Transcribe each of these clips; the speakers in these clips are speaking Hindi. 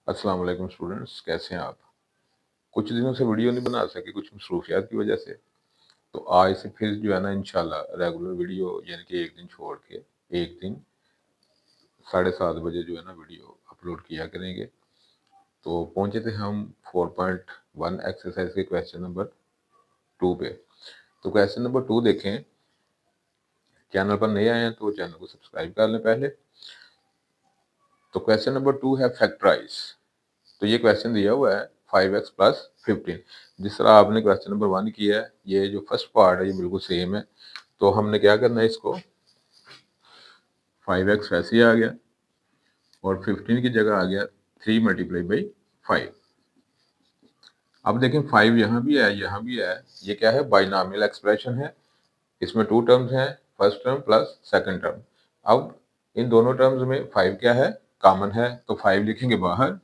अस्सलाम वालेकुम स्टूडेंट्स, कैसे हैं आप? कुछ दिनों से वीडियो नहीं बना सके कुछ मसरूफियात की वजह से। तो आज से फिर जो है ना इंशाल्लाह रेगुलर वीडियो यानी कि एक दिन छोड़ के एक दिन 7:30 बजे जो है ना वीडियो अपलोड किया करेंगे। तो पहुंचे थे हम 4.1 एक्सरसाइज के क्वेश्चन नंबर 2 पे। तो क्वेश्चन नंबर 2 देखें। चैनल पर नए आए हैं तो चैनल को सब्सक्राइब कर लें पहले। तो क्वेश्चन नंबर 2 है फैक्टराइज। तो ये क्वेश्चन दिया हुआ है 5x प्लस 15। जिस तरह आपने क्वेश्चन नंबर 1 किया है, ये जो फर्स्ट पार्ट है ये बिल्कुल सेम है। तो हमने क्या करना है, इसको 5x वैसे ही आ गया और 15 की जगह आ गया 3 मल्टीप्लाई बाई 5। अब देखें 5 यहाँ भी है यहाँ भी है। ये क्या है, बाइनॉमियल एक्सप्रेशन है। इसमें 2 टर्म्स हैं, first term plus second term. अब इन दोनों टर्म्स में 5 क्या है, कॉमन है। तो 5 लिखेंगे बाहर।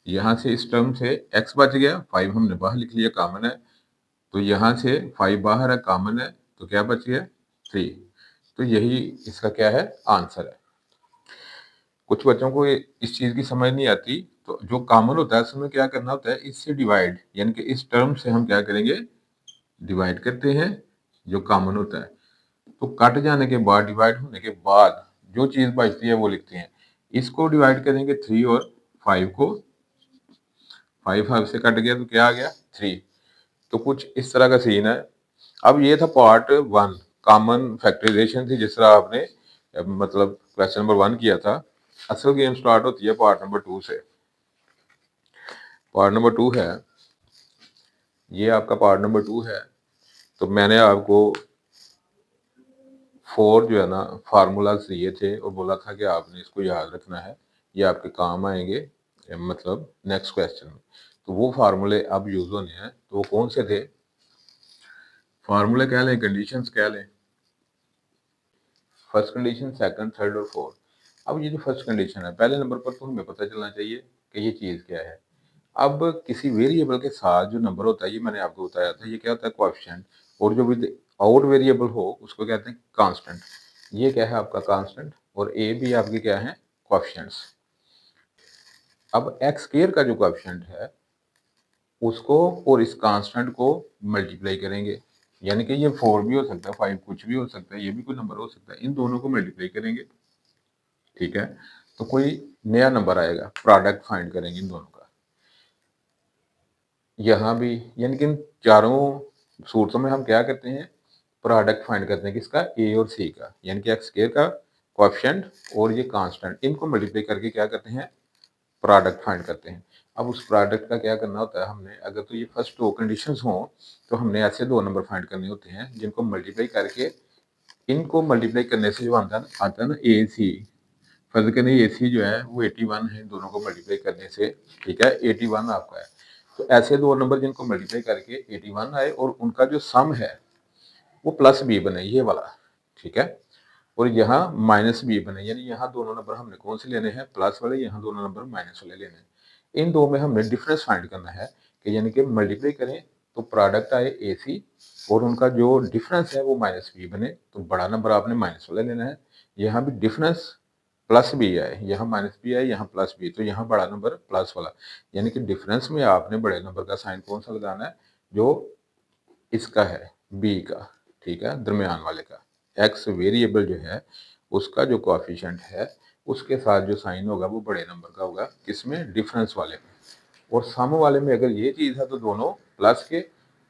यहाँ से इस टर्म से x बच गया, 5 हमने बाहर लिख लिया, कॉमन है। तो यहाँ से 5 बाहर है, कॉमन है, तो क्या बच गया 3। तो यही इसका क्या है, आंसर है। कुछ बच्चों को इस चीज की समझ नहीं आती। तो जो कॉमन होता है उसमें क्या करना होता है, इससे डिवाइड, यानी कि इस टर्म से हम क्या करेंगे, डिवाइड करते हैं जो कॉमन होता है। तो कट जाने के बाद, डिवाइड होने के बाद जो चीज बचती है वो लिखते हैं। इसको डिवाइड करेंगे 3 और 5 को। 5 से कट गया तो क्या आ गया 3। तो कुछ इस तरह का सीन है। अब ये था पार्ट 1, कॉमन फैक्टराइजेशन थी, जिस तरह आपने मतलब क्वेश्चन नंबर 1 किया था। असल गेम स्टार्ट होती है पार्ट नंबर 2 से। पार्ट नंबर 2 है, ये आपका पार्ट नंबर 2 है। तो मैंने आपको 4 जो है ना फार्मूलाज दिए थे और बोला था कि आपने इसको याद रखना है, ये आपके काम आएंगे मतलब नेक्स्ट क्वेश्चन में। तो वो फार्मूले अब यूज होने हैं। तो वो कौन से थे, फार्मूले कह लें, कंडीशंस कह लें। फर्स्ट कंडीशन, सेकंड, थर्ड और फोर्थ। अब ये जो फर्स्ट कंडीशन है, पहले नंबर पर तो हमें पता चलना चाहिए कि ये चीज क्या है। अब किसी वेरिएबल के साथ जो नंबर होता है, ये मैंने आपको बताया था, ये क्या होता है, कोएफिशिएंट। और जो विद आउट वेरिएबल हो उसको कहते हैं कांस्टेंट। ये क्या है आपका कांस्टेंट, और ए भी आपके क्या है, कोएफिशिएंट्स। अब एक्स स्क्वायर का जो कोएफिशिएंट है उसको और इस कांस्टेंट को मल्टीप्लाई करेंगे। यानी कि ये 4 भी हो सकता है, 5 कुछ भी हो सकता है, ये भी कोई नंबर हो सकता है। इन दोनों को मल्टीप्लाई करेंगे, ठीक है। तो कोई नया नंबर आएगा, प्रोडक्ट फाइंड करेंगे इन दोनों का। यहाँ भी यानी कि इन चारों सूरतों में हम क्या करते हैं, प्रोडक्ट फाइंड करते हैं, किसका, ए और सी का, यानी कि एक्स स्क्वायर का कोएफिशिएंट और ये कांस्टेंट, इनको मल्टीप्लाई करके क्या करते हैं, प्रोडक्ट फाइंड करते हैं। अब उस प्रोडक्ट का क्या करना होता है हमने, अगर तो ये फर्स्ट दो कंडीशंस हों तो हमने ऐसे दो नंबर फाइंड करने होते हैं जिनको मल्टीप्लाई करके, इनको मल्टीप्लाई करने से जो आता है ना ए सी, फर्ज करें ए सी जो है वो 81 है, दोनों को मल्टीप्लाई करने से, ठीक है, 81 आपका है। तो ऐसे दो नंबर जिनको मल्टीप्लाई करके 81 आए और उनका जो सम है वो प्लस बी बने, ये वाला, ठीक है। और यहाँ माइनस बी बने, यानी यहाँ दोनों नंबर हमने कौन से लेने हैं, प्लस वाले, यहाँ दोनों नंबर माइनस वाले लेने हैं। इन दो में हमने डिफरेंस फाइंड करना है कि यानी कि मल्टीप्लाई करें तो प्रोडक्ट आए ए सी और उनका जो डिफरेंस है वो माइनस बी बने, तो बड़ा नंबर आपने माइनस वाला लेना है। यहाँ भी डिफरेंस प्लस बी आए, यहाँ माइनस बी आए, यहाँ प्लस बी, तो यहाँ बड़ा नंबर प्लस वाला। यानी कि डिफरेंस में आपने बड़े नंबर का साइन कौन सा लगाना है, जो इसका है बी का, ठीक है, दरमियान वाले का। एक्स वेरिएबल जो है उसका जो कोएफिशिएंट है उसके साथ जो साइन होगा वो बड़े नंबर का होगा, किसमें, डिफरेंस वाले में। और सम वाले में अगर ये चीज है तो दोनों प्लस के,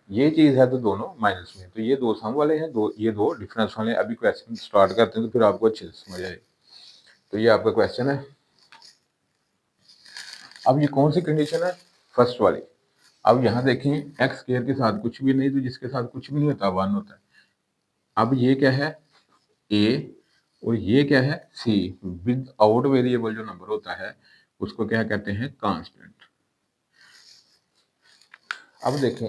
ये चीज है तो दोनों माइनस में। तो ये दो सम वाले हैं, दो ये दो डिफरेंस वाले हैं। अभी क्वेश्चन स्टार्ट करते हैं तो फिर आपको अच्छे से समझ आए। तो ये आपका क्वेश्चन है। अब ये कौन सी कंडीशन है, फर्स्ट वाली। अब यहाँ देखें, एक्स स्क्वायर के साथ कुछ भी नहीं, तो जिसके साथ कुछ भी नहीं होता 1 होता है। अब ये क्या है, ए, और ये क्या है, सी। विद आउट वेरिएबल जो नंबर होता है उसको क्या कहते हैं, कांस्टेंट। अब देखें,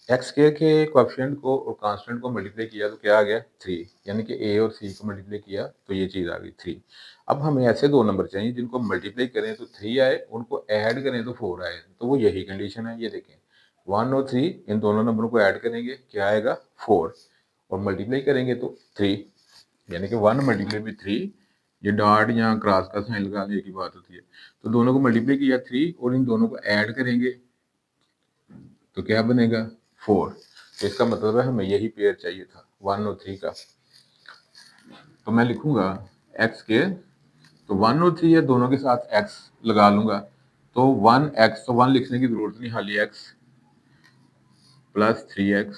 एक्स के कोएफिशिएंट को और कांस्टेंट को मल्टीप्लाई किया तो क्या आ गया 3, यानी कि ए और सी को मल्टीप्लाई किया तो ये चीज आ गई 3। अब हमें ऐसे दो नंबर चाहिए जिनको मल्टीप्लाई करें तो 3 आए, उनको ऐड करें तो 4 आए। तो वो यही कंडीशन है। ये देखें 1 और 3, इन दोनों नंबरों को ऐड करेंगे, क्या आएगा 4, और मल्टीप्लाई करेंगे तो 3, यानी कि 1 मल्टीप्लाई बाई 3 ये डॉट या क्रॉस का साइन लगा एक ही बात होती है। तो दोनों को मल्टीप्लाई किया 3 और इन दोनों को ऐड करेंगे तो क्या बनेगा 4। तो इसका मतलब है हमें यही पेयर चाहिए था 1 और 3 का। तो मैं लिखूंगा एक्स के, तो 1 और 3 है दोनों के साथ एक्स लगा लूंगा, तो 1x, तो 1 लिखने की जरूरत नहीं, खाली x plus 3x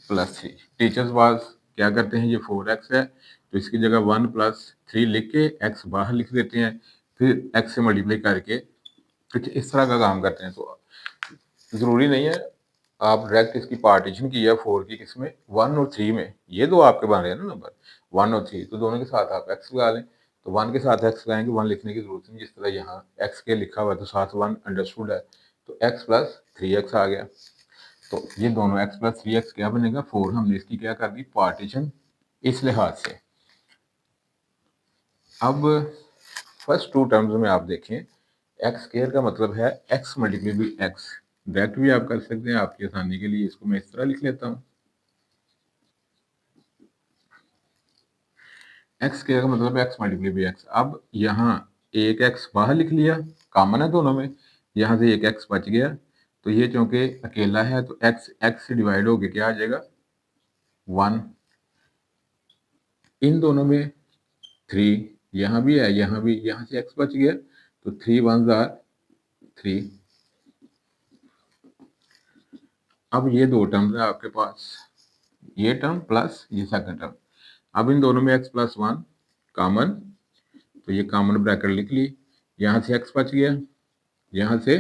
plus 3। Teachers पास क्या करते हैं, ये 4x है तो इसकी जगह 1 प्लस 3 लिख के x बाहर लिख देते हैं, फिर x से मल्टीप्लाई करके कुछ इस तरह का काम करते हैं। तो जरूरी नहीं है आप डायरेक्ट इसकी पार्टीशन की है 4 की किसमें 1 और 3 में, ये दो आपके बन रहे हैं ना नंबर 1 और 3, तो दोनों के साथ आप x लगा लें। तो 1 के साथ x लगाएंगे, 1 लिखने की जरूरत नहीं, जिस तरह यहाँ x के लिखा हुआ है तो साथ 1 अंडरस्टूड है, तो x प्लस 3x आ गया। तो ये दोनों x प्लस 3x क्या बनेगा 4। हमने इसकी क्या कर दी पार्टीशन इस लिहाज से। अब फर्स्ट टू टर्म्स में आप देखें, एक्स स्क्वायर का मतलब है x multiply by x. Direct भी आप कर सकते हैं, आपकी आसानी के लिए इसको मैं इस तरह लिख लेता हूँ। एक्स स्क्वायर का मतलब है x मल्टीप्लाई बाई एक्स। अब यहाँ एक x बाहर लिख लिया, कॉमन है दोनों में, यहाँ से एक x बच गया, तो ये चूंकि अकेला है तो x से डिवाइड होके क्या आ जाएगा 1। इन दोनों में 3 यहाँ भी है, यहाँ भी, यहाँ से x बच गया, तो 3 1s आर 3। अब ये दो टर्म्स है आपके पास, ये टर्म प्लस ये सेकंड टर्म। अब इन दोनों में x प्लस 1 कॉमन, तो ये कॉमन ब्रैकेट लिख ली, यहाँ से x बच गया, यहाँ से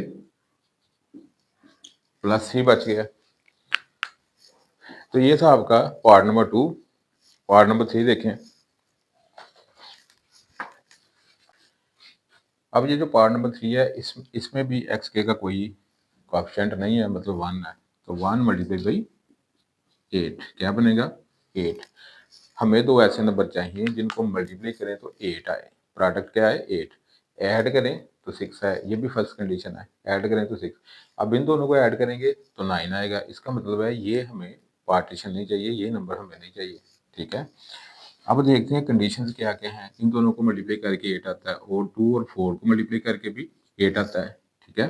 प्लस 3 बच गया। तो ये था आपका पार्ट नंबर 2। पार्ट नंबर 3 देखें। अब ये जो पार्ट नंबर 3 है, इसमें भी एक्स के का कोई कोएफिशिएंट नहीं है, मतलब 1 है, तो 1 मल्टीप्लाई बाई 8 क्या बनेगा 8। हमें दो ऐसे नंबर चाहिए जिनको मल्टीप्लाई करें तो 8 आए, प्रोडक्ट क्या है 8, ऐड करें तो 6 है, ये भी फर्स्ट कंडीशन है, ऐड करें तो 6। अब इन दोनों को ऐड करेंगे तो 9 आएगा। इसका मतलब है ये हमें पार्टीशन नहीं चाहिए, ये नंबर हमें नहीं चाहिए, ठीक है। अब देखते हैं कंडीशंस क्या क्या हैं। इन दोनों को मल्टीप्लाई करके 8 आता है और 2 और 4 को मल्टीप्लाई करके भी 8 आता है, ठीक है।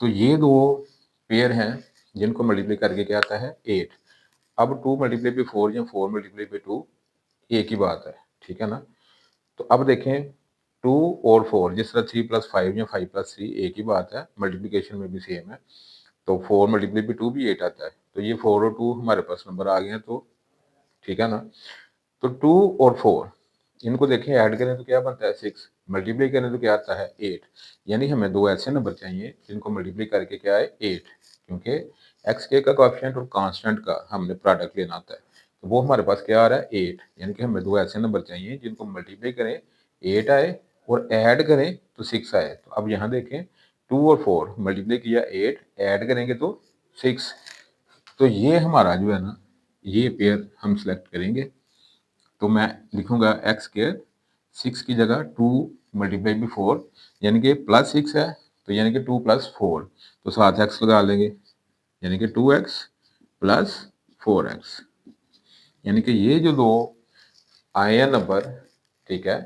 तो ये दो पेयर हैं जिनको मल्टीप्लाई करके क्या आता है 8। अब 2 मल्टीप्लाई बाई 4 या 4 मल्टीप्लाई बाई 2 एक ही बात है, ठीक है ना। तो अब देखें 2 और 4, जिस तरह 3 प्लस 5 या 5 प्लस 3 एक ही बात है, मल्टीप्लिकेशन में भी सेम है। तो 4 मल्टीप्लाई बाई 2 भी 8 आता है, तो ये 4 और 2 हमारे पास नंबर आ गए हैं, तो ठीक है ना। तो 2 और 4 इनको देखें, ऐड करें तो क्या बनता है 6, मल्टीप्लाई करें तो क्या आता है 8। यानी हमें दो ऐसे नंबर चाहिए जिनको मल्टीप्लाई करके क्या है 8, क्योंकि एक्स के का कोएफिशिएंट और कांस्टेंट का हमने प्रोडक्ट लेना होता है, तो वो हमारे पास क्या आ रहा है 8। यानी कि हमें दो ऐसे नंबर चाहिए जिनको मल्टीप्लाई करें 8 आए और ऐड करें तो 6 आए। तो अब यहाँ देखें 2 और 4 मल्टीप्लाई किया 8, ऐड करेंगे तो 6, तो ये हमारा जो है ना ये पेयर हम सिलेक्ट करेंगे। तो मैं लिखूंगा एक्स स्क्वायर, 6 की जगह 2 मल्टीप्लाई बाई 4, यानी कि प्लस 6 है, तो यानी कि 2 प्लस 4, तो साथ एक्स लगा लेंगे, यानी कि 2x प्लस 4x। यानी कि ये जो दो आए हैं नंबर, ठीक है,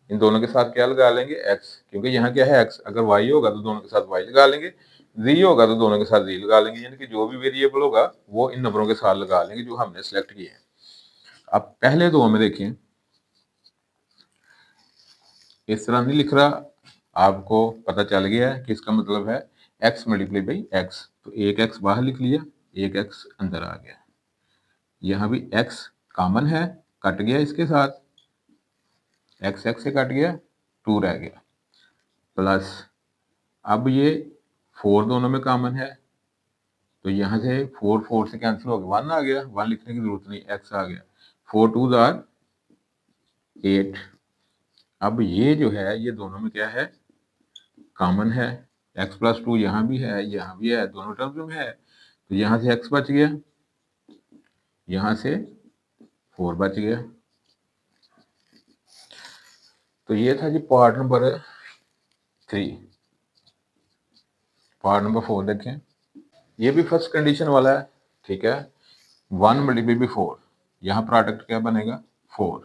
इन दोनों के साथ क्या लगा लेंगे x, क्योंकि यहाँ क्या है x, अगर y होगा तो दोनों के साथ y लगा लेंगे, z होगा तो दोनों के साथ z लगा लेंगे, यानी कि जो भी वेरिएबल होगा वो इन नंबरों के साथ लगा लेंगे जो हमने सेलेक्ट किए हैं। अब पहले दो में देखें, इस तरह नहीं लिख रहा, आपको पता चल गया है कि इसका मतलब है x मल्टीप्लाई बाई एक्स, तो एक x बाहर लिख लिया, एक x अंदर आ गया, यहाँ भी x कॉमन है, कट गया इसके साथ, x से कट गया, 2 रह गया, प्लस अब ये 4 दोनों में कॉमन है, तो यहाँ से 4 4 से कैंसिल हो गया, 1 आ गया, 1 लिखने की जरूरत नहीं, x आ गया, 4 2s आर 8। अब ये जो है ये दोनों में क्या है कॉमन है, x प्लस 2 यहाँ भी है, दोनों टर्म्स में है, तो यहाँ से x बच गया, यहाँ से 4 बच गया। तो ये था जी पार्ट नंबर 3। पार्ट नंबर 4 देखें, ये भी फर्स्ट कंडीशन वाला है, ठीक है, 1 मल्टीप्लाई बाई 4, यहाँ प्रोडक्ट क्या बनेगा 4।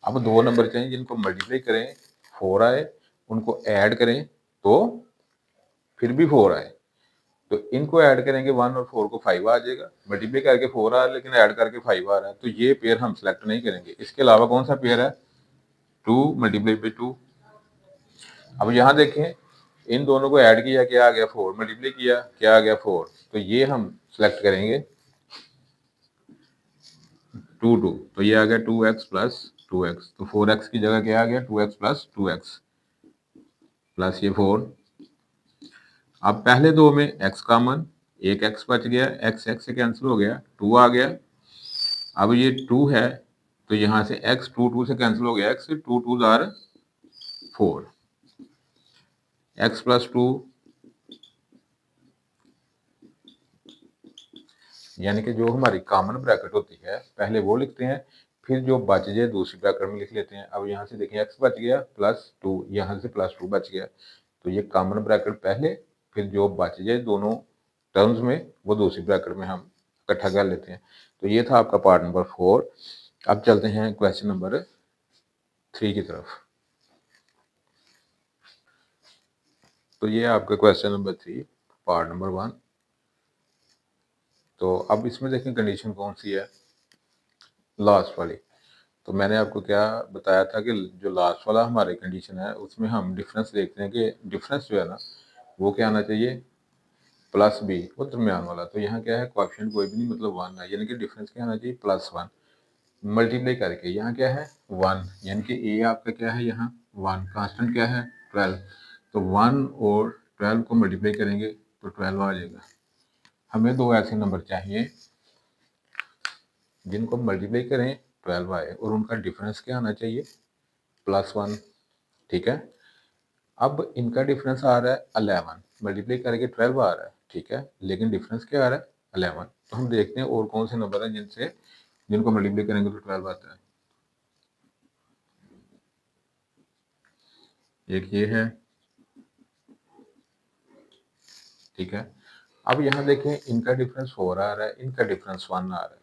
अब दो नंबर चाहिए जिनको मल्टीप्लाई करें 4 आए, उनको ऐड करें तो फिर भी 4 आए, तो इनको ऐड करेंगे 1 और 4 को 5 आ जाएगा, मल्टीप्लाई करके 4 आ रहा है लेकिन ऐड करके 5 आ रहा है, तो ये पेयर हम सेलेक्ट नहीं करेंगे। इसके अलावा कौन सा पेयर है 2 मल्टीप्लाई बाई 2। अब यहाँ देखें इन दोनों को ऐड किया क्या आ गया 4, मल्टीप्लाई किया क्या आ गया 4, तो ये हम सेलेक्ट करेंगे 2 2, तो ये आ गया 2x प्लस 2x, तो 4x की जगह क्या आ गया 2x प्लस 2x प्लस ये 4। अब पहले दो में x कॉमन, एक x बच गया, x x से कैंसिल हो गया, 2 आ गया। अब ये 2 है तो यहाँ से x 2 2 से कैंसिल हो गया, x 2 2 आर 4, x प्लस 2 यानी कि जो हमारी कॉमन ब्रैकेट होती है पहले वो लिखते हैं, फिर जो बच जाए दूसरी ब्रैकेट में लिख लेते हैं। अब यहाँ से देखिए x बच गया प्लस 2, यहाँ से प्लस 2 बच गया, तो ये कॉमन ब्रैकेट पहले, फिर जो बच जाए दोनों टर्म्स में वो दूसरी ब्रैकेट में हम इकट्ठा कर लेते हैं। तो ये था आपका पार्ट नंबर 4। अब चलते हैं क्वेश्चन नंबर 3 की तरफ। तो ये आपका क्वेश्चन नंबर 3 पार्ट नंबर 1। तो अब इसमें देखें कंडीशन कौन सी है, लास्ट वाली। तो मैंने आपको क्या बताया था कि जो लास्ट वाला हमारी कंडीशन है उसमें हम डिफरेंस देखते हैं कि डिफरेंस जो है ना वो क्या आना चाहिए प्लस बी, वो दरमियान वाला। तो यहाँ क्या है कोएफिशिएंट कोई भी नहीं मतलब 1 है, यानी कि डिफरेंस क्या आना चाहिए +1 मल्टीप्लाई करके। यहाँ क्या है 1, यानी कि ए आपका क्या है यहाँ 1, कांस्टेंट क्या है 12, तो 1 और 12 को मल्टीप्लाई करेंगे तो 12 आ जाएगा। हमें दो ऐसे नंबर चाहिए जिनको मल्टीप्लाई करें 12 आए और उनका डिफरेंस क्या आना चाहिए +1, ठीक है। अब इनका डिफरेंस आ रहा है 11, मल्टीप्लाई करके 12 आ रहा है, ठीक है, लेकिन डिफरेंस क्या आ रहा है 11। तो हम देखते हैं और कौन से नंबर हैं जिनको मल्टीप्लाई करेंगे तो 12 आता है। एक ये है, ठीक है। अब यहाँ देखें इनका डिफरेंस 4 आ रहा है, इनका डिफरेंस 1 आ रहा है।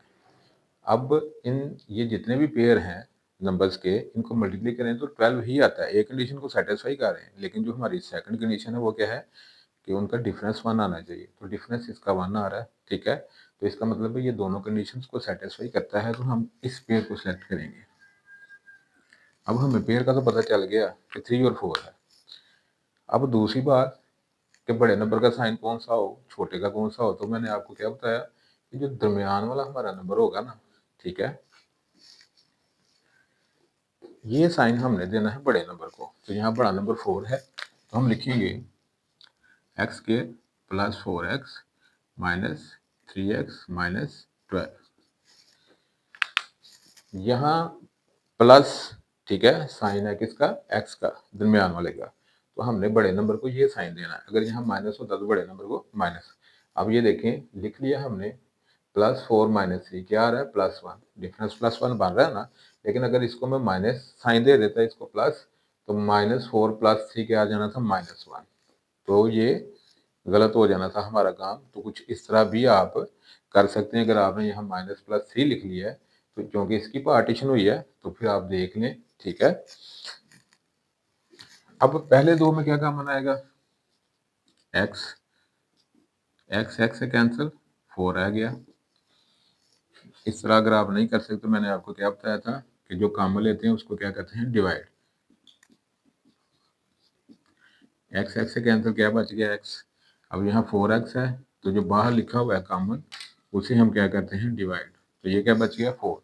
अब इन ये जितने भी पेयर हैं नंबर्स के इनको मल्टीप्लाई करें तो 12 ही आता है, एक कंडीशन को सेटिस्फाई कर रहे हैं। लेकिन जो हमारी सेकंड कंडीशन है वो क्या है कि उनका डिफरेंस 1 आना चाहिए, तो डिफरेंस इसका 1 आ रहा है, ठीक है। तो इसका मतलब है ये दोनों कंडीशंस को सेटिस्फाई करता है, तो हम इस पेयर को सिलेक्ट करेंगे। अब हमें पेयर का तो पता चल गया कि 3 और 4 है। अब दूसरी बात कि बड़े नंबर का साइन कौन सा हो छोटे का कौन सा हो, तो मैंने आपको क्या बताया कि जो दरमियान वाला हमारा नंबर होगा ना, ठीक है, ये साइन हमने देना है बड़े नंबर को। तो यहाँ बड़ा नंबर 4 है तो हम लिखेंगे एक्स के plus 4x minus 3x minus 12, यहाँ प्लस, ठीक है, साइन है किसका एक्स का दरमियान वाले का, तो हमने बड़े नंबर को ये साइन देना है। अगर यहाँ माइनस होता तो बड़े नंबर को माइनस। अब ये देखें लिख लिया हमने +4 माइनस 3 क्या आ रहा है +1, डिफरेंस +1 बन रहा है ना। लेकिन अगर इसको मैं माइनस साइन दे देता इसको प्लस, तो -4 + 3 क्या आ जाना था -1, तो ये गलत हो जाना था हमारा काम। तो कुछ इस तरह भी आप कर सकते हैं। अगर आपने यहाँ -+3 लिख लिया है तो क्योंकि इसकी पार्टीशन हुई है तो फिर आप देख लें, ठीक है। अब पहले दो में क्या काम आएगा x से कैंसिल 4 आ गया। इस तरह अगर आप नहीं कर सकते तो मैंने आपको क्या बताया था कि जो कॉमन लेते हैं उसको क्या कहते हैं डिवाइड। x से कैंसिल क्या बच गया x। अब यहाँ 4x है तो जो बाहर लिखा हुआ है कॉमन उसे हम क्या कहते हैं डिवाइड, तो ये क्या बच गया 4,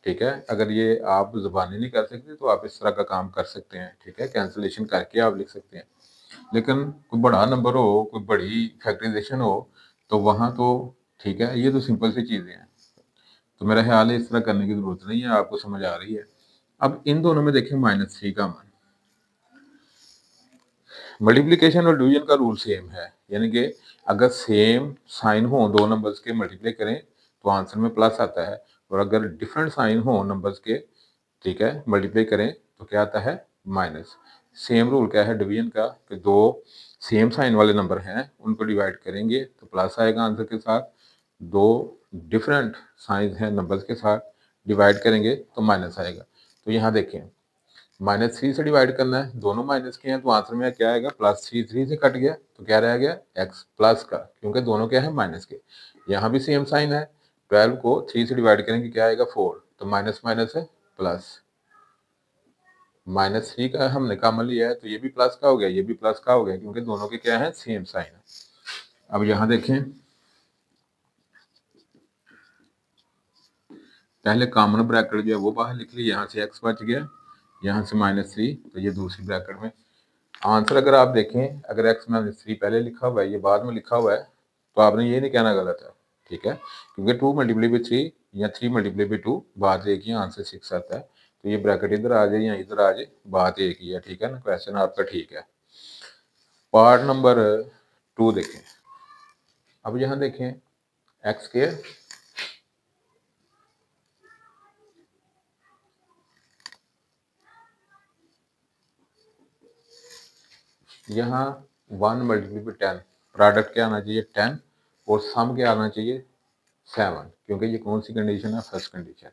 ठीक है। अगर ये आप ज़ुबानी नहीं कर सकते तो आप इस तरह का काम कर सकते हैं, ठीक है, कैंसिलेशन करके आप लिख सकते हैं। लेकिन कोई बड़ा नंबर हो, कोई बड़ी फैक्टराइजेशन हो तो वहाँ तो ठीक है, ये तो सिंपल सी चीज़ें हैं। तो मेरा ख्याल है इस तरह करने की ज़रूरत नहीं है, आपको समझ आ रही है। अब इन दोनों में देखें -3 का मान, मल्टीप्लिकेशन और डिवीजन का रूल सेम है, यानी कि अगर सेम साइन हो दो नंबर्स के मल्टीप्लाई करें तो आंसर में प्लस आता है, और अगर डिफरेंट साइन हो नंबर्स के, ठीक है, मल्टीप्लाई करें तो क्या आता है माइनस। सेम रूल क्या है डिवीजन का कि दो सेम साइन वाले नंबर हैं उनको डिवाइड करेंगे तो प्लस आएगा आंसर के साथ, दो डिफरेंट साइन हैं नंबर्स के साथ डिवाइड करेंगे तो माइनस आएगा। तो यहाँ देखें -3 से डिवाइड करना है, दोनों माइनस के हैं तो आंसर में क्या आएगा, +3 3 से कट गया तो क्या रह गया x प्लस का, क्योंकि दोनों क्या है माइनस के। यहाँ भी सेम साइन है, 12 को 3 से डिवाइड करेंगे क्या आएगा 4, तो माइनस माइनस है प्लस, -3 का हमने कॉमन लिया है तो ये भी प्लस का हो गया, ये भी प्लस का हो गया, क्योंकि दोनों के क्या है सेम साइन है। अब यहाँ देखें पहले कॉमन ब्रैकेट जो है वो बाहर लिख ली, यहाँ से x बच गया, यहाँ से -3 तो ये दूसरी ब्रैकेट में। आंसर अगर आप देखें, अगर x -3 पहले लिखा हुआ है, ये बाद में लिखा हुआ है, तो आपने ये नहीं कहना गलत है, ठीक है, क्योंकि 2 मल्टीप्लाई बाई 3 या 3 मल्टीप्लाई बाई 2 बात एक ही, आंसर 6 आता है। तो ये ब्रैकेट इधर आ जाए या इधर आ जाए, बात एक ही है, ठीक है ना, क्वेश्चन आपका ठीक है। पार्ट नंबर 2 देखें। अब यहाँ देखें एक्स के यहाँ 1 मल्टीप्लाई बाई 10 प्रोडक्ट क्या आना चाहिए 10 और सम क्या आना चाहिए 7, क्योंकि ये कौन सी कंडीशन है, फर्स्ट कंडीशन।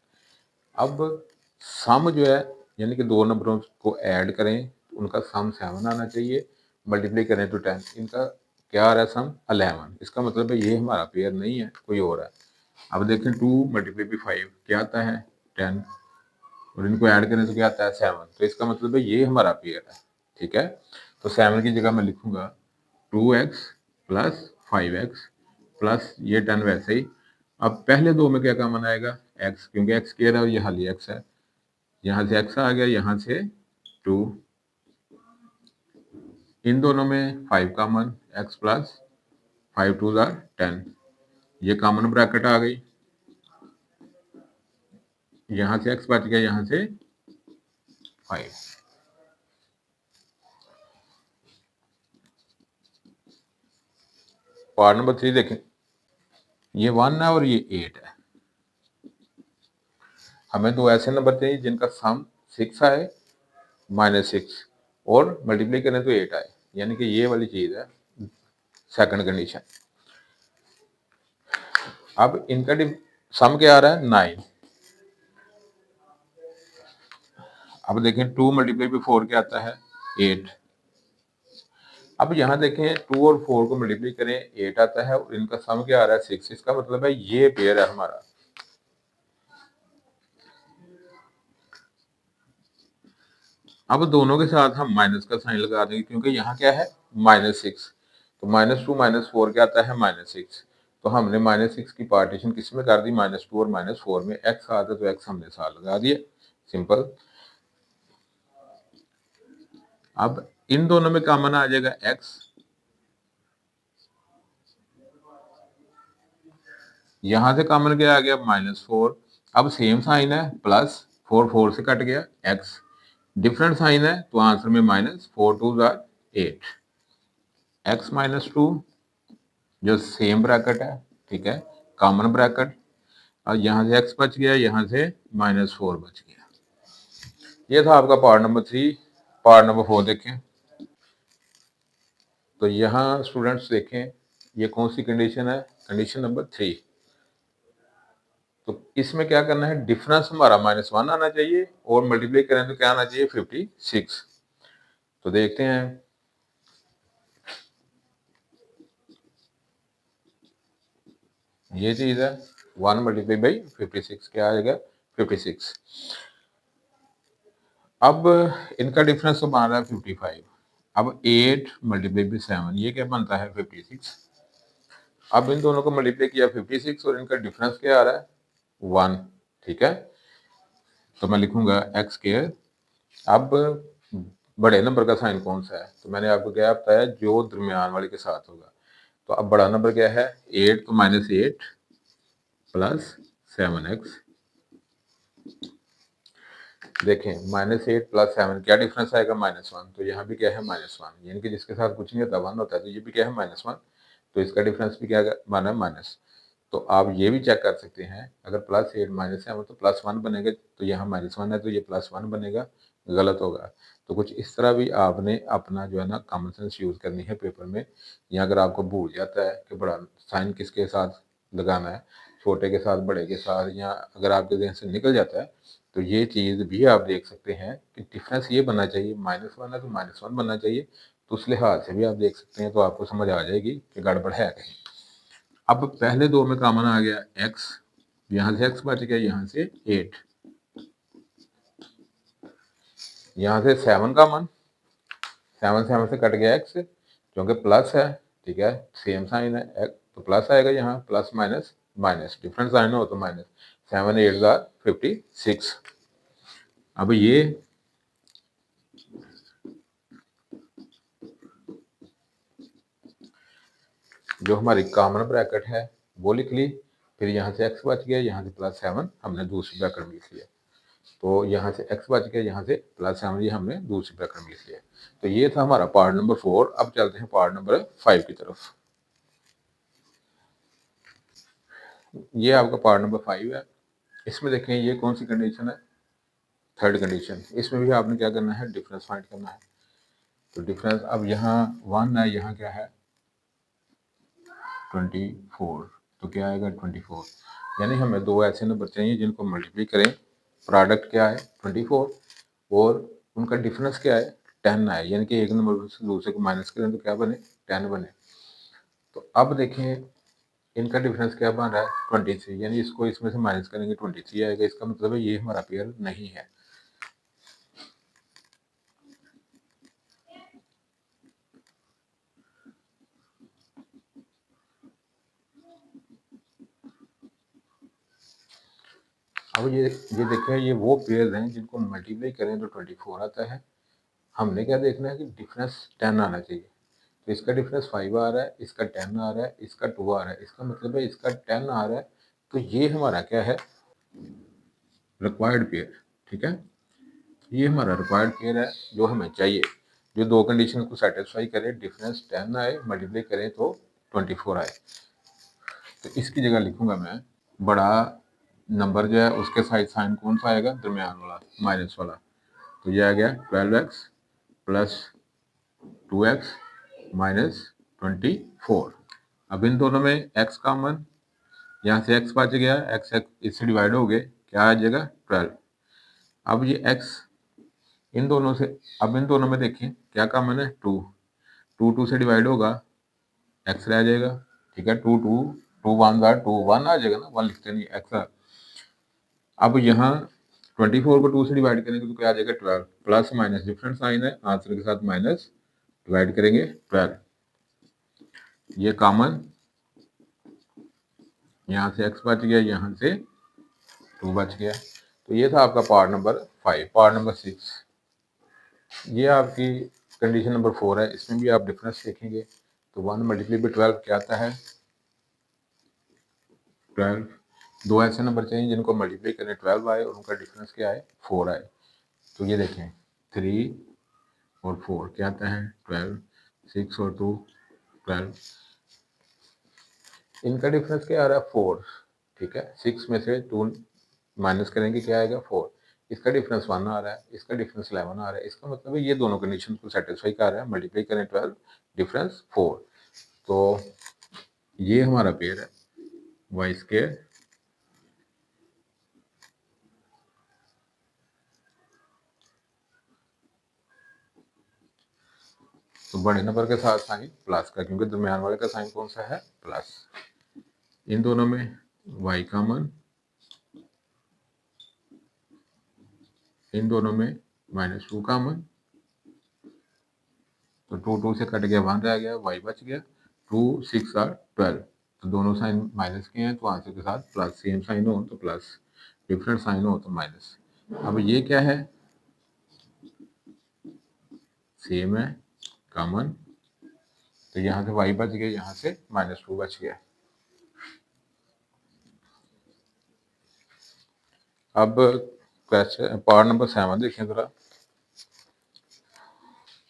अब सम जो है यानी कि दो नंबरों को ऐड करें, उनका सम 7 आना चाहिए, मल्टीप्लाई करें तो 10, इनका क्या आ रहा है सम 11। इसका मतलब है ये हमारा पेयर नहीं है, कोई और है। अब देखें 2 मल्टीप्लाई बाई 5 क्या आता है 10, और इनको ऐड करें तो क्या आता है 7, तो इसका मतलब है ये हमारा पेयर है, ठीक है। तो 7 की जगह मैं लिखूंगा 2x प्लस 5x प्लस ये 10 वैसे ही। अब पहले दो में क्या कॉमन आएगा x, क्योंकि x स्क्वायर है और ये खाली x है, यहाँ से x आ गया, यहाँ से 2, इन दोनों में 5 कॉमन, x प्लस 5 2 10, ये कॉमन ब्रैकेट आ गई, यहाँ से x बच गया, यहाँ से 5। पार्ट नंबर 3 देखें, ये 1 है और ये 8 है। हमें दो ऐसे नंबर चाहिए जिनका सम 6 आए -6 और मल्टीप्लाई करें तो 8 आए, यानी कि ये वाली चीज है सेकंड कंडीशन। अब इनका सम क्या आ रहा है 9। अब देखें 2 मल्टीप्लाई बाई 4 क्या आता है 8। अब यहाँ देखें 2 और 4 को मल्टीप्लाई करें 8 आता है और इनका सम क्या आ रहा है 6। इसका मतलब है ये पेयर है हमारा। अब दोनों के साथ हम माइनस का साइन लगा देंगे, क्योंकि यहाँ क्या है -6, तो -2 -4 क्या आता है -6, तो हमने -6 की पार्टीशन किस में कर दी, -2 और -4 में। x आता है तो x हमने साथ लगा दिए, सिंपल। अब इन दोनों में कॉमन आ जाएगा x, यहां से कॉमन क्या आ गया -4, अब सेम साइन है प्लस 4 4 से कट गया, x डिफरेंट साइन है तो आंसर में -4 2 8, x -2 जो सेम ब्रैकेट है, ठीक है, कॉमन ब्रैकेट, और यहाँ से x बच गया, यहाँ से -4 बच गया। ये था आपका पार्ट नंबर 3। पार्ट नंबर 4 देखें। तो यहाँ स्टूडेंट्स देखें ये कौन सी कंडीशन है, कंडीशन नंबर 3। तो इसमें क्या करना है, डिफरेंस हमारा -1 आना चाहिए और मल्टीप्लाई करें तो क्या आना चाहिए 56। तो देखते हैं, ये चीज है 1 मल्टीप्लाई बाई 56 क्या आएगा 56। अब इनका डिफरेंस तो बन रहा है 55। अब 8 मल्टीप्लाई बाई 7 ये क्या बनता है 56। अब इन दोनों को मल्टीप्लाई किया 56 और इनका डिफरेंस क्या आ रहा है 1, ठीक है। तो मैं लिखूंगा एक्स स्क्वायर। अब बड़े नंबर का साइन कौन सा है, तो मैंने आपको क्या बताया जो दरमियान वाले के साथ होगा। तो अब बड़ा नंबर क्या है 8, तो -8 प्लस 7x। देखें -8 प्लस 7 क्या डिफरेंस आएगा -1, तो यहाँ भी क्या है -1, यानी कि जिसके साथ कुछ नहीं होता 1 होता है, तो ये भी क्या है -1, तो इसका डिफरेंस भी क्या माना है माइनस। तो आप ये भी चेक कर सकते हैं, अगर +8 -7 तो +1 बनेगा, तो यहाँ -1 है तो ये +1 बनेगा, गलत होगा। तो कुछ इस तरह भी आपने अपना जो है ना कॉमन सेंस यूज करनी है पेपर में, या अगर आपको भूल जाता है कि बड़ा साइन किसके साथ लगाना है, छोटे के साथ बड़े के साथ, या अगर आपके जहन से निकल जाता है तो ये चीज़ भी आप देख सकते हैं कि डिफरेंस ये बनना चाहिए, -1 है तो -1 बनना चाहिए। तो उस लिहाज से भी आप देख सकते हैं, तो आपको समझ आ जाएगी कि गड़बड़ है कहीं। अब पहले दो में कॉमन आ गया x, यहाँ से x बच गया, यहाँ से 8, यहाँ से 7 कॉमन, 7 से कट गया x क्योंकि प्लस है, ठीक है, सेम साइन है, तो प्लस आएगा यहाँ, plus minus minus, different sign हो तो माइनस, 7 8 56। अब ये जो हमारी कॉमन ब्रैकेट है वो लिख ली, फिर यहाँ से x बच गया, यहाँ से +7 हमने दूसरी ब्रैकेट में लिख लिया, तो यहाँ से x बच गया, यहाँ से +7 ये हमने दूसरी ब्रैकेट में लिख लिया। तो ये था हमारा पार्ट नंबर 4। अब चलते हैं पार्ट नंबर 5 की तरफ। ये आपका पार्ट नंबर 5 है। इसमें देखें ये कौन सी कंडीशन है, थर्ड कंडीशन। इसमें भी आपने क्या करना है, डिफरेंस फाइंड करना है। तो डिफरेंस अब यहाँ 1 है, यहाँ क्या है 24, तो क्या आएगा 24, यानी हमें दो ऐसे नंबर चाहिए जिनको मल्टीप्लाई करें, प्रोडक्ट क्या है 24 और उनका डिफरेंस क्या है 10 है, यानी कि एक नंबर से दूसरे को माइनस करें तो क्या बने 10 बने। तो अब देखें इनका डिफरेंस क्या बन रहा है 23, यानी इसको इसमें से माइनस करेंगे 23 आएगा, इसका मतलब है ये हमारा पेयर नहीं है। अब ये देखें ये वो पेयर हैं जिनको मल्टीप्लाई करें तो 24 आता है। हमने क्या देखना है कि डिफरेंस 10 आना चाहिए, तो इसका डिफरेंस 5 आ रहा है, इसका 10 आ रहा है, इसका 2 आ रहा है, इसका मतलब है इसका 10 आ रहा है, तो ये हमारा क्या है रिक्वायर्ड पेयर, ठीक है, ये हमारा रिक्वायर्ड पेयर है जो हमें चाहिए, जो दो कंडीशन को सेटिस्फाई करे, डिफरेंस 10 आए, मल्टीप्लाई करें तो 24 आए। तो इसकी जगह लिखूंगा मैं बड़ा नंबर जो है उसके साइड साइन कौन सा आएगा, दरमियान वाला, माइनस वाला, तो ये आ गया 12x प्लस 2x माइनस 24। अब इन दोनों में x कॉमन, यहाँ से x बच गया, x इससे डिवाइड हो गए, क्या आ जाएगा 12। अब ये x इन दोनों से, अब इन दोनों में देखें क्या कॉमन है 2, 2 से डिवाइड होगा, x रह जाएगा, ठीक है, 2 1 2 1 आ जाएगा ना, 1 लिखते नहीं x। अब यहाँ 24 को 2 से डिवाइड करेंगे तो क्या आ जाएगा 12, प्लस माइनस डिफरेंट साइन है, आंसर के साथ माइनस, डिवाइड करेंगे 12, ये कॉमन, यहाँ से x बच गया, यहाँ से 2 बच गया। तो ये था आपका पार्ट नंबर 5। पार्ट नंबर 6, ये आपकी कंडीशन नंबर 4 है, इसमें भी आप डिफरेंस देखेंगे। तो 1 मल्टीप्लाई बाई 12 क्या आता है 12। दो ऐसे नंबर चाहिए जिनको मल्टीप्लाई करें 12 आए और उनका डिफरेंस क्या आए 4 आए। तो ये देखें 3 और 4 क्या आता है 12, 6 और 2 12, इनका डिफरेंस क्या आ रहा है 4, ठीक है, 6 में से 2 माइनस करेंगे क्या आएगा 4, इसका डिफरेंस 1 आ रहा है, इसका डिफरेंस 11 आ रहा है, इसका मतलब है ये दोनों कंडीशन को सेटिस्फाई कर रहा है, मल्टीप्लाई करें 12, डिफरेंस 4, तो ये हमारा पेयर है वाई स्क्वायर तो बड़े नंबर के साथ साइन प्लस का, क्योंकि दरमियान वाले का साइन कौन सा है प्लस, इन दोनों में y कॉमन, इन दोनों में -2 कॉमन, तो 2 से कट गया 1 रह गया, y बच गया, 2 6 और 12, तो दोनों साइन माइनस के हैं तो आंसर के साथ प्लस, सेम साइन हो तो प्लस, डिफरेंट साइन हो तो माइनस। अब ये क्या है सेम है कॉमन, तो यहाँ से y बच गया, यहाँ से -2 बच गया। अब क्वेश्चन पार्ट नंबर 7 देखें जरा।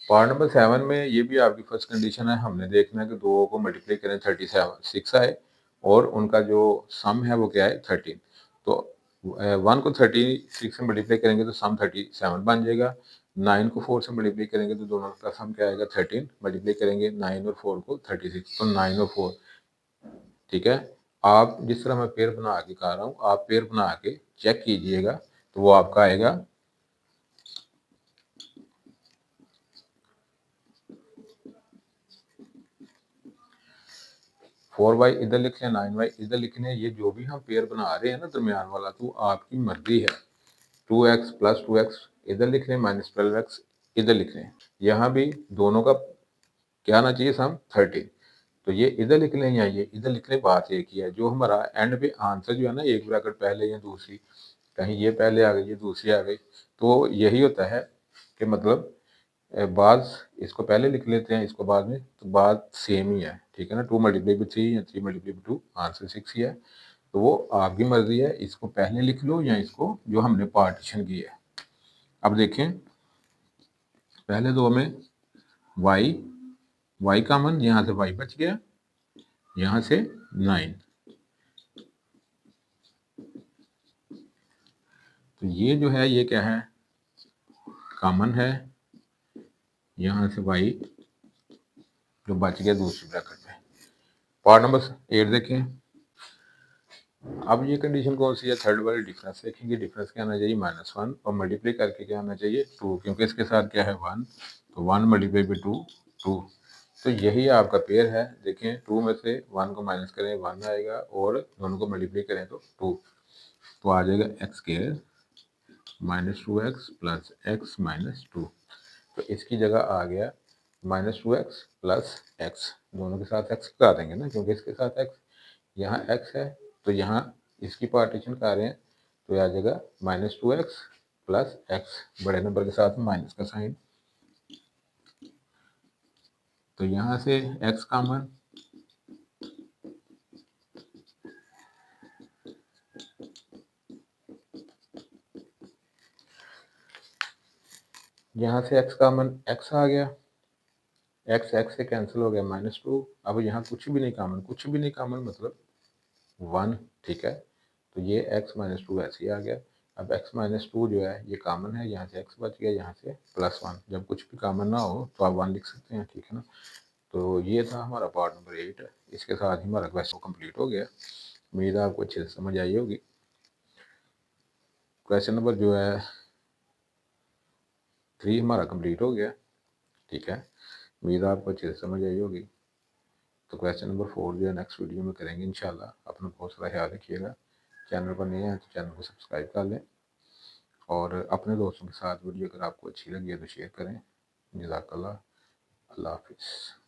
पार्ट नंबर 7 में ये भी आपकी फर्स्ट कंडीशन है, हमने देखना है कि दो को मल्टीप्लाई करें 36 आए और उनका जो सम है वो क्या है 13। तो 1 को 36 से मल्टीप्लाई करेंगे तो सम 37 बन जाएगा, 9 को 4 से मल्टीप्लाई करेंगे तो दोनों का सम क्या आएगा 13, मल्टीप्लाई करेंगे 9 और 4 को 36, तो 9 और 4, ठीक है। आप जिस तरह मैं पेयर बना के कर रहा हूँ, आप पेयर बना के चेक कीजिएगा, तो वो आपका आएगा 4y इधर लिख लें, 9y इधर लिख लें। ये जो भी हम पेयर बना रहे हैं ना दरमियान वाला, तो आपकी मर्जी है। 2x प्लस 2x इधर लिख लें, माइनस 12x इधर लिख लें। यहाँ भी दोनों का क्या आना चाहिए सम 13। तो ये इधर लिख लें या ये इधर लिख लें, बात एक ही है। जो हमारा एंड पे आंसर जो है ना, एक ब्रैकेट पहले या दूसरी, कहीं ये पहले आ गई, ये दूसरी आ गई, तो यही होता है कि मतलब बाज इसको पहले लिख लेते हैं, इसको बाद में, तो बात सेम ही है, ठीक है ना। 2 मल्टीप्लाई बाई 3 या 3 मल्टीप्लाई बाई 2, आंसर 6 ही है। तो वो आपकी मर्जी है, इसको पहले लिख लो या इसको जो हमने पार्टीशन की है। अब देखें, पहले दो में y कॉमन, यहाँ से y बच गया, यहाँ से 9, तो ये जो है ये क्या है, कॉमन है, यहाँ से y जो बच गया दूसरी ब्रैकेट में। पार्ट नंबर 8 देखें। अब ये कंडीशन कौन सी है, थर्ड वाली डिफरेंस देखेंगे। डिफरेंस क्या आना चाहिए, -1, और मल्टीप्लाई करके क्या आना चाहिए 2, क्योंकि इसके साथ क्या है 1, तो 1 मल्टीप्लाई बाई 2 2। तो यही आपका पेयर है। देखें, 2 में से 1 को माइनस करें 1 आएगा, और दोनों को मल्टीप्लाई करें तो 2, तो आ जाएगा x square -2x plus x minus 2। तो इसकी जगह आ गया -2x प्लस x, दोनों के साथ x लगा देंगे ना, क्योंकि इसके साथ x, यहाँ x है, तो यहाँ इसकी पार्टीशन कर रहे हैं, तो आ जाएगा -2x प्लस x, बड़े नंबर के साथ माइनस का साइन। तो यहाँ से x कॉमन, यहाँ से x कॉमन, x आ गया, x से कैंसिल हो गया -2। अब यहाँ कुछ भी नहीं कॉमन, कुछ भी नहीं कॉमन मतलब 1, ठीक है। तो ये x माइनस 2 ऐसे ही आ गया। अब x माइनस 2 जो है ये कॉमन है, यहाँ से x बच गया, यहाँ से +1। जब कुछ भी कॉमन ना हो तो आप 1 लिख सकते हैं, ठीक है ना। तो ये था हमारा पार्ट नंबर 8। इसके साथ ही हमारा क्वेश्चन कंप्लीट हो गया। उम्मीद है आपको अच्छे से समझ आई होगी। क्वेश्चन नंबर जो है 3 हमारा कंप्लीट हो गया, ठीक है। उम्मीद है आपको अच्छे से समझ आई होगी। तो क्वेश्चन नंबर 4 जो है नेक्स्ट वीडियो में करेंगे इंशाल्लाह। अपना बहुत सारा ख्याल रखिएगा। चैनल पर नए हैं तो चैनल को सब्सक्राइब कर लें, और अपने दोस्तों के साथ वीडियो अगर आपको अच्छी लगी है तो शेयर करें। जज़ाकल्लाह। अल्लाह हाफिज़।